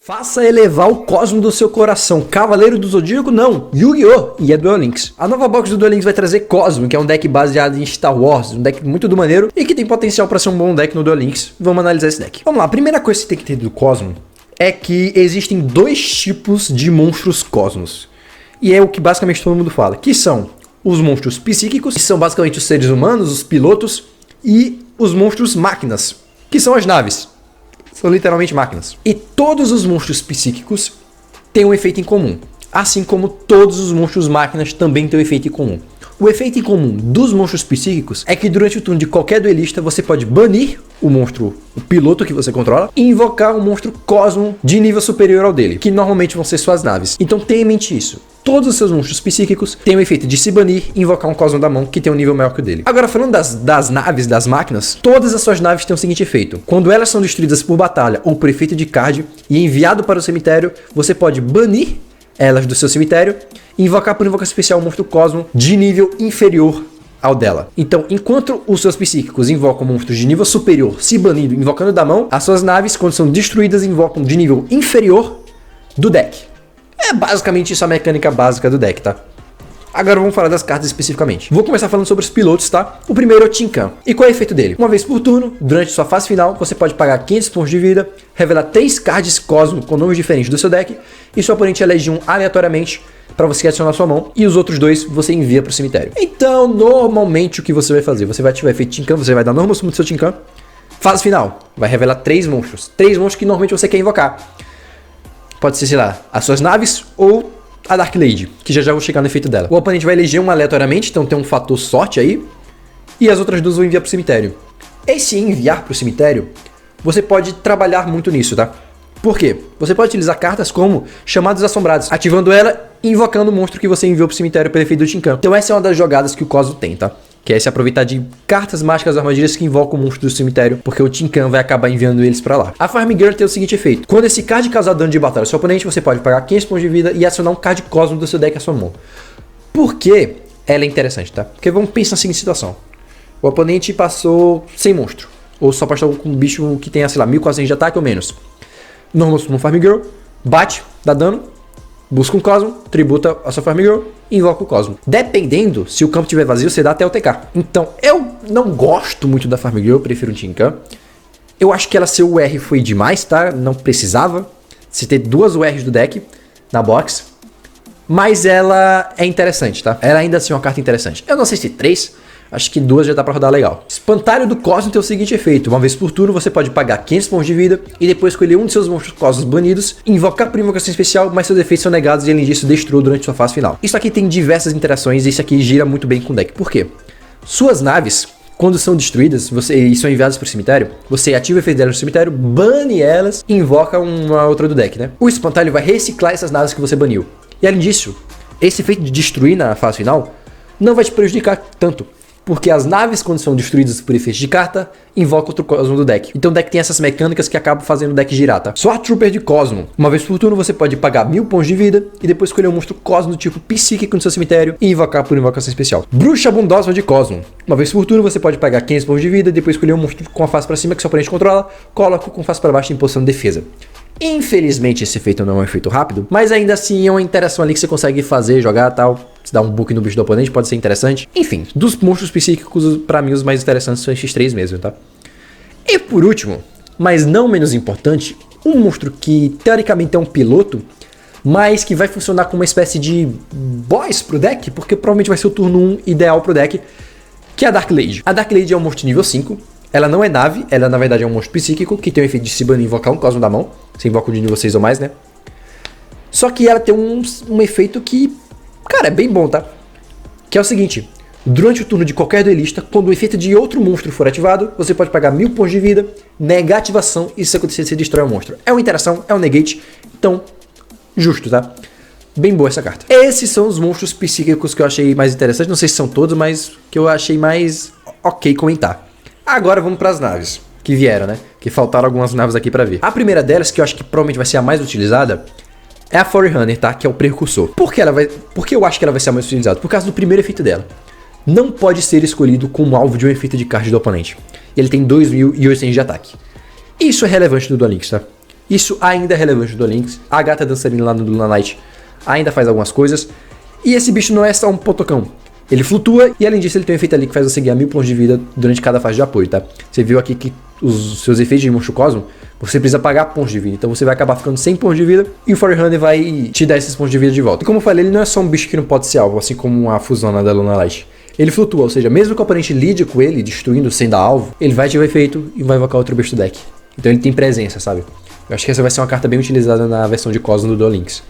Faça elevar o cosmo do seu coração. Cavaleiro do Zodíaco, não. Yu-Gi-Oh! E é Duel Links. A nova box do Duel Links vai trazer Cosmo, que é um deck baseado em Star Wars, um deck muito do maneiro e que tem potencial para ser um bom deck no Duel Links. Vamos analisar esse deck. Vamos lá, a primeira coisa que você tem que ter do Cosmo é que existem dois tipos de monstros Cosmos. E é o que basicamente todo mundo fala, que são os monstros psíquicos, que são basicamente os seres humanos, os pilotos, e os monstros máquinas, que são as naves. São literalmente máquinas. E todos os monstros psíquicos têm um efeito em comum. Assim como todos os monstros máquinas também têm um efeito em comum. O efeito em comum dos monstros psíquicos é que durante o turno de qualquer duelista você pode banir o monstro, o piloto que você controla, e invocar um monstro Cosmo de nível superior ao dele, que normalmente vão ser suas naves. Então tenha em mente isso. Todos os seus monstros psíquicos têm o efeito de se banir e invocar um Cosmo da mão que tem um nível maior que o dele. Agora, falando das naves, das máquinas, todas as suas naves têm o seguinte efeito. Quando elas são destruídas por batalha ou por efeito de card e enviado para o cemitério, você pode banir elas do seu cemitério e invocar por invocação especial um monstro Cosmo de nível inferior ao dela. Então, enquanto os seus psíquicos invocam monstros de nível superior se banindo, invocando da mão, as suas naves, quando são destruídas, invocam de nível inferior do deck. É basicamente isso a mecânica básica do deck, tá? Agora vamos falar das cartas especificamente. Vou começar falando sobre os pilotos, tá? O primeiro é o Tinkan. E qual é o efeito dele? Uma vez por turno, durante sua fase final, você pode pagar 500 pontos de vida, revelar 3 cards Cosmo com nomes diferentes do seu deck, e seu oponente elege um aleatoriamente para você adicionar à sua mão, e os outros 2 você envia para o cemitério. Então, normalmente o que você vai fazer? Você vai ativar o efeito Tinkan, você vai dar normal summon do seu Tinkan. Fase final, vai revelar 3 monstros. 3 monstros que normalmente você quer invocar. Pode ser, sei lá, as suas naves ou a Dark Lady, que já vou chegar no efeito dela. O oponente vai eleger um aleatoriamente, então tem um fator sorte aí, e as outras 2 vão enviar para o cemitério. Esse enviar para o cemitério, você pode trabalhar muito nisso, tá? Por quê? Você pode utilizar cartas como Chamados Assombrados, ativando ela e invocando o monstro que você enviou para o cemitério pelo efeito do Tinkan. Então essa é uma das jogadas que o Cosmo tem, tá? Que é se aproveitar de cartas mágicas armadilhas que invocam o monstro do cemitério, porque o Tinkan vai acabar enviando eles pra lá. A Farm Girl tem o seguinte efeito. Quando esse card causar dano de batalha ao seu oponente, você pode pagar 500 pontos de vida e adicionar um card Cosmo do seu deck à sua mão. Por que ela é interessante, tá? Porque vamos pensar na seguinte situação. O oponente passou sem monstro, ou só passou com um bicho que tenha, sei lá, 1400 de ataque ou menos. Normal Summon Farm Girl, bate, dá dano, busca um Cosmo, tributa a sua Farm Girl e invoca o Cosmo. Dependendo, se o campo estiver vazio, você dá até o TK. Então, eu não gosto muito da Farm Girl, eu prefiro um Tinkan. Eu acho que ela ser o R foi demais, tá? Não precisava. Você ter 2 URs do deck na box. Mas ela é interessante, tá? Ela ainda assim é uma carta interessante. Eu não sei se 3... Acho que 2 já dá pra rodar legal. Espantalho do Cosmo tem o seguinte efeito. Uma vez por turno você pode pagar 500 pontos de vida e depois escolher um de seus monstros Cosmos banidos, invocar por invocação especial, mas seus efeitos são negados e além disso destrua durante sua fase final. Isso aqui tem diversas interações e isso aqui gira muito bem com o deck. Por quê? Suas naves, quando são destruídas e são enviadas para o cemitério, você ativa o efeito delas no cemitério, bane elas e invoca uma outra do deck, né? O espantalho vai reciclar essas naves que você baniu. E além disso, esse efeito de destruir na fase final não vai te prejudicar tanto. Porque as naves, quando são destruídas por efeitos de carta, invocam outro Cosmo do deck. Então o deck tem essas mecânicas que acabam fazendo o deck girar, tá? Sword Trooper de Cosmo. Uma vez por turno você pode pagar 1000 pontos de vida e depois escolher um monstro Cosmo do tipo psíquico no seu cemitério e invocar por invocação especial. Bruxa Bondosa de Cosmo. Uma vez por turno você pode pagar 500 pontos de vida e depois escolher um monstro com a face para cima que seu oponente controla, coloca com a face para baixo em posição de defesa. Infelizmente esse efeito não é um efeito rápido, mas ainda assim é uma interação ali que você consegue fazer, jogar tal. Se dá um book no bicho do oponente pode ser interessante. Enfim, dos monstros psíquicos, pra mim os mais interessantes são esses 3 mesmo, tá? E por último, mas não menos importante, um monstro que teoricamente é um piloto, mas que vai funcionar como uma espécie de boss pro deck, porque provavelmente vai ser o turno 1 ideal pro deck, que é a Dark Lady. A Dark Lady é um monstro nível 5. Ela não é nave, ela na verdade é um monstro psíquico que tem o efeito de se banir e invocar um Cosmo da mão. Você invoca o de nível 6 ou mais, né? Só que ela tem um efeito que, cara, é bem bom, tá? Que é o seguinte, durante o turno de qualquer duelista, quando o efeito de outro monstro for ativado, você pode pagar 1000 pontos de vida, negar a ativação e se acontecer, você destrói o monstro. É uma interação, é um negate, então, justo, tá? Bem boa essa carta. Esses são os monstros psíquicos que eu achei mais interessantes, não sei se são todos, mas que eu achei mais ok comentar. Agora vamos para as naves que vieram, né? Que faltaram algumas naves aqui para ver. A primeira delas, que eu acho que provavelmente vai ser a mais utilizada, é a Forerunner, tá? Que é o precursor. Por que eu acho que ela vai ser a mais utilizada? Por causa do primeiro efeito dela. Não pode ser escolhido como alvo de um efeito de card do oponente. Ele tem 2800 de ataque. Isso é relevante no Duel Links, tá? Isso ainda é relevante no Duel Links. A gata dançarina lá no Luna Knight ainda faz algumas coisas. E esse bicho não é só um potocão. Ele flutua e além disso ele tem um efeito ali que faz você ganhar 1000 pontos de vida durante cada fase de apoio, tá? Você viu aqui que os seus efeitos de Monstro Cosmo, você precisa pagar pontos de vida. Então você vai acabar ficando 100 pontos de vida e o Forerunner vai te dar esses pontos de vida de volta. E como eu falei, ele não é só um bicho que não pode ser alvo, assim como a Fusona da Luna Light. Ele flutua, ou seja, mesmo que o oponente lide com ele, destruindo sem dar alvo, ele vai ativar o efeito e vai invocar outro bicho do deck. Então ele tem presença, sabe? Eu acho que essa vai ser uma carta bem utilizada na versão de Cosmo do Duel Links.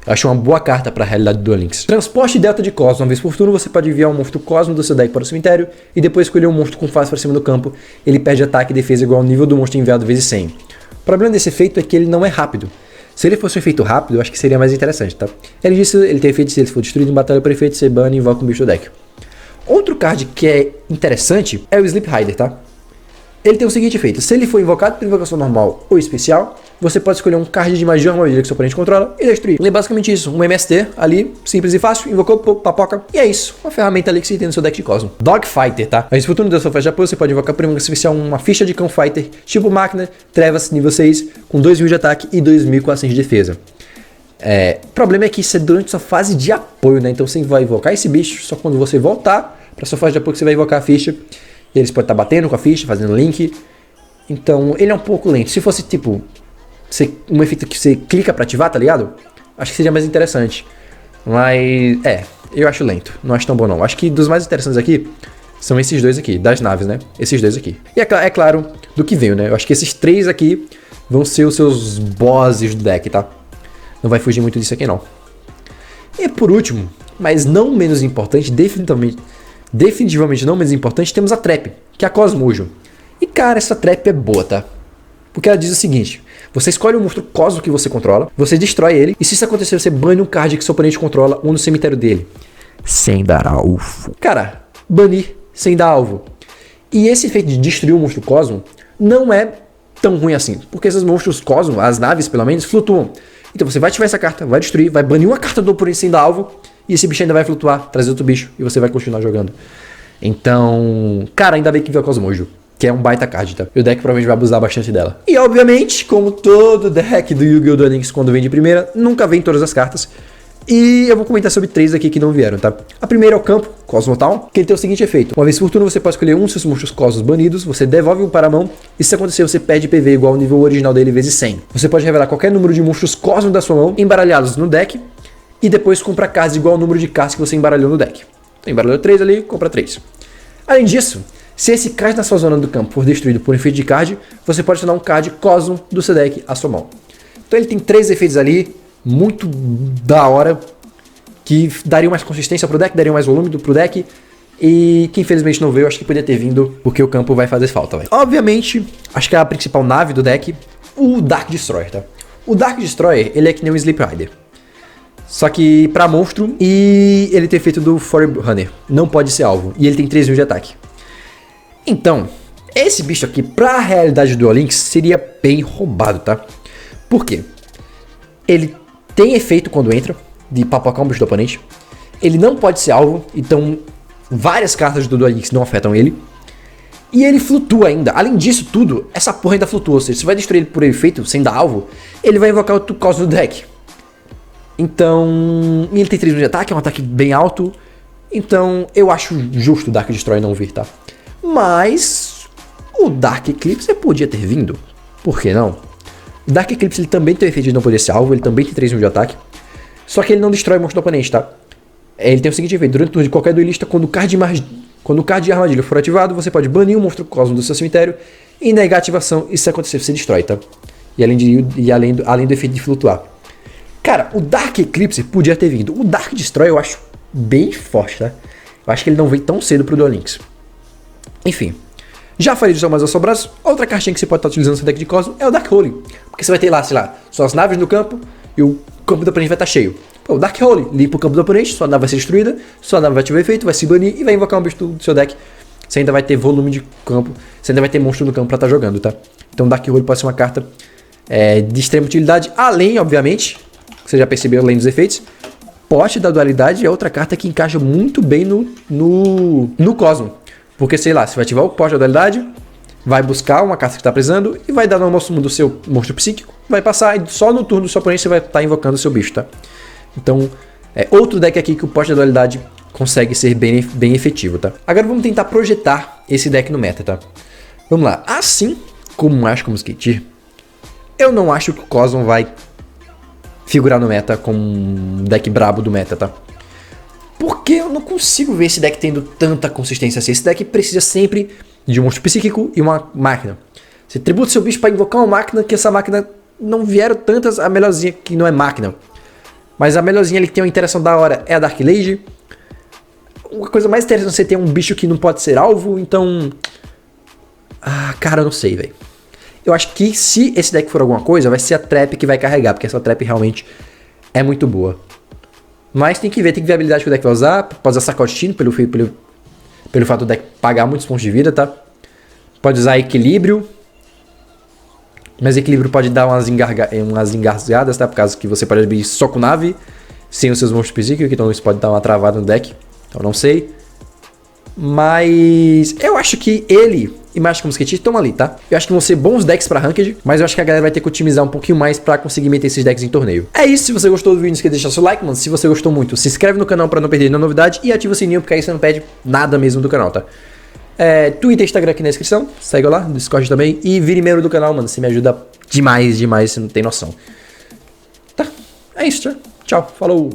Eu acho uma boa carta para a realidade do Duel Links. Transporte Delta de Cosmo. Uma vez por turno você pode enviar um monstro Cosmo do seu deck para o cemitério e depois escolher um monstro com face para cima do campo. Ele perde ataque e defesa igual ao nível do monstro enviado vezes 100. O problema desse efeito é que ele não é rápido. Se ele fosse um efeito rápido, eu acho que seria mais interessante, tá? Ele disse, ele tem efeito se ele for destruído em batalha por efeito, você bane e invoca um bicho do deck. Outro card que é interessante é o Sleep Rider, tá? Ele tem o seguinte efeito, se ele for invocado por invocação normal ou especial, você pode escolher um card de magia ou armadilha que seu oponente controla e destruir. Ele é basicamente isso, um MST ali, simples e fácil, invocou, papoca, e é isso. Uma ferramenta ali que você tem no seu deck de Cosmo. Dog Fighter, tá? A disputa da sua fase de apoio, você pode invocar por invocação especial uma ficha de cão fighter, tipo máquina, trevas, nível 6, com 2000 de ataque e 2400 de defesa. O problema é que isso é durante sua fase de apoio, né? Então você vai invocar esse bicho só quando você voltar pra sua fase de apoio que você vai invocar a ficha. E eles podem estar batendo com a ficha, fazendo link. Então ele é um pouco lento. Se fosse tipo um efeito que você clica pra ativar, tá ligado? Acho que seria mais interessante. Mas eu acho lento. Não acho tão bom não. Acho que dos mais interessantes aqui são esses dois aqui, das naves, né? Esses dois aqui. E é claro, do que veio, né? Eu acho que esses três aqui vão ser os seus bosses do deck, tá? Não vai fugir muito disso aqui não. E por último, mas não menos importante, definitivamente não menos importante, temos a Trap, que é a Cosmojo. E cara, essa Trap é boa, tá? Porque ela diz o seguinte, você escolhe um monstro Cosmo que você controla, você destrói ele, e se isso acontecer, você bane um card que seu oponente controla ou no cemitério dele. Sem dar alvo. Cara, banir sem dar alvo. E esse efeito de destruir um monstro Cosmo não é tão ruim assim, porque esses monstros Cosmo, as naves pelo menos, flutuam. Então você vai ativar essa carta, vai destruir, vai banir uma carta do oponente sem dar alvo, e esse bicho ainda vai flutuar, trazer outro bicho, e você vai continuar jogando. Então, cara, ainda bem que veio a Cosmojo, que é um baita card, tá? E o deck provavelmente vai abusar bastante dela. E obviamente, como todo deck do Yu-Gi-Oh! Duel Links quando vem de primeira, nunca vem todas as cartas. E eu vou comentar sobre três aqui que não vieram, tá? A primeira é o campo, Cosmo Town, que ele tem o seguinte efeito. Uma vez por turno você pode escolher um dos seus monstros Cosmos banidos, você devolve um para a mão, e se acontecer você perde PV igual ao nível original dele vezes 100. Você pode revelar qualquer número de monstros Cosmos da sua mão, embaralhados no deck, e depois compra cards igual ao número de cards que você embaralhou no deck. Então embaralhou 3 ali, compra 3. Além disso, se esse card na sua zona do campo for destruído por efeito de card, você pode adicionar um card Cosmo do seu deck à sua mão. Então ele tem 3 efeitos ali, muito da hora, que dariam mais consistência pro deck, dariam mais volume pro deck, e que infelizmente não veio, acho que podia ter vindo, porque o campo vai fazer falta, velho. Obviamente, acho que é a principal nave do deck, o Dark Destroyer, tá? O Dark Destroyer, ele é que nem um Sleep Rider. Só que pra monstro, e ele tem efeito do Forerunner, não pode ser alvo, e ele tem 3000 de ataque. Então, esse bicho aqui, pra realidade do Duel Links, seria bem roubado, tá? Por quê? Ele tem efeito quando entra, de papocar um bicho do oponente. Ele não pode ser alvo, então várias cartas do Duel Links não afetam ele. E ele flutua ainda. Além disso tudo, essa porra ainda flutua. Ou seja, se vai destruir ele por efeito, sem dar alvo, ele vai invocar outro Cosmo do deck. Então, e ele tem 3 de ataque, é um ataque bem alto. Então, eu acho justo o Dark Destroyer não vir, tá? Mas o Dark Eclipse podia ter vindo. Por que não? O Dark Eclipse ele também tem o efeito de não poder ser alvo, ele também tem 3 de ataque. Só que ele não destrói o monstro do oponente, tá? Ele tem o seguinte efeito, durante o turno de qualquer duelista, quando o card de armadilha for ativado, você pode banir um monstro Cosmo do seu cemitério e negar a ativação, e se acontecer você destrói, tá? E além do efeito de flutuar. Cara, o Dark Eclipse podia ter vindo. O Dark Destroy eu acho bem forte, tá? Eu acho que ele não veio tão cedo pro Duel Links. Enfim, já falei dos mais assobrados. Outra cartinha que você pode estar utilizando no seu deck de Cosmo é o Dark Holy. Porque você vai ter lá, sei lá, suas naves no campo e o campo do oponente vai estar cheio. Pô, o Dark Holy limpa o campo do oponente, sua nave vai ser destruída, sua nave vai ativar efeito, vai se banir e vai invocar um bicho do seu deck. Você ainda vai ter volume de campo, você ainda vai ter monstro no campo pra estar jogando, tá? Então Dark Holy pode ser uma carta de extrema utilidade, além, obviamente, você já percebeu além dos efeitos, Pote da Dualidade é outra carta que encaixa muito bem no Cosmo. Porque, sei lá, você vai ativar o Pote da Dualidade, vai buscar uma carta que tá precisando e vai dar no nosso mundo o seu monstro psíquico, vai passar e só no turno do seu oponente você vai estar invocando o seu bicho, tá? Então, é outro deck aqui que o pote da dualidade consegue ser bem efetivo, tá? Agora vamos tentar projetar esse deck no meta, tá? Vamos lá. Assim como o Mágico Mosquitir, eu não acho que o Cosmo vai figurar no meta como um deck brabo do meta, tá? Porque eu não consigo ver esse deck tendo tanta consistência assim. Esse deck precisa sempre de um monstro psíquico e uma máquina. Você tributa seu bicho para invocar uma máquina, que essa máquina não vieram tantas, a melhorzinha que não é máquina. Mas a melhorzinha ali que tem uma interação da hora é a Dark Lady. Uma coisa mais interessante é você ter um bicho que não pode ser alvo, então... Ah, cara, eu não sei, velho. Eu acho que se esse deck for alguma coisa, vai ser a trap que vai carregar, porque essa trap realmente é muito boa. Mas tem que ver a habilidade que o deck vai usar. Pode usar Sacotino pelo fato do deck pagar muitos pontos de vida, tá? Pode usar Equilíbrio. Mas Equilíbrio pode dar umas engasgadas, tá? Por causa que você pode abrir só com nave, sem os seus monstros psíquicos, então isso pode dar uma travada no deck. Então não sei. Mas eu acho que ele e Mágico Mosquitir estão ali, tá? Eu acho que vão ser bons decks pra Ranked, mas eu acho que a galera vai ter que otimizar um pouquinho mais pra conseguir meter esses decks em torneio. É isso, se você gostou do vídeo, não esqueça de deixar seu like, mano. Se você gostou muito, se inscreve no canal pra não perder nenhuma novidade e ativa o sininho, porque aí você não perde nada mesmo do canal, tá? Twitter e Instagram aqui na descrição, segue lá, Discord também, e vire membro do canal, mano. Você me ajuda demais, você não tem noção. Tá, é isso, tchau, falou!